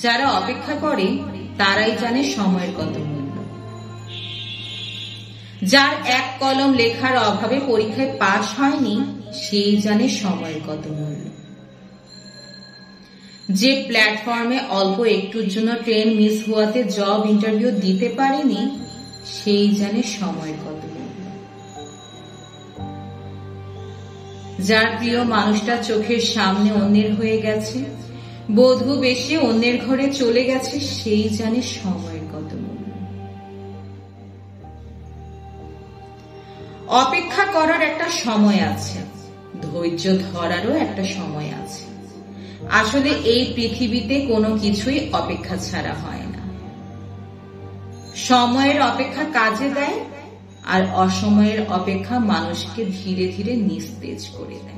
যারা অপেক্ষা করে তারাই জানে সময়ের কত মূল্য। যার এক কলম লেখার অভাবে পরীক্ষায় পাশ হয়নি সেই জানে সময়ের কত মূল্য। যে প্ল্যাটফর্মে অল্প একটুর জন্য ট্রেন মিস হওয়াতে জব ইন্টারভিউ দিতে পারেনি সেই জানে সময়ের কত মূল্য। যার প্রিয় মানুষটা চোখের সামনে অন্যের হয়ে গেছে, বধূ বেশে অন্যের ঘরে চলে গেছে, সেই জানে সময়ের কত মূল্য। অপেক্ষা করার একটা সময় আছে, ধৈর্য ধরারও একটা সময় আছে। আসলে এই পৃথিবীতে কোনো কিছুই অপেক্ষা ছাড়া হয় না। সময়ের অপেক্ষা কাজে দেয়, আর অসময়ের অপেক্ষা মানুষকে ধীরে ধীরে নিস্তেজ করে দেয়।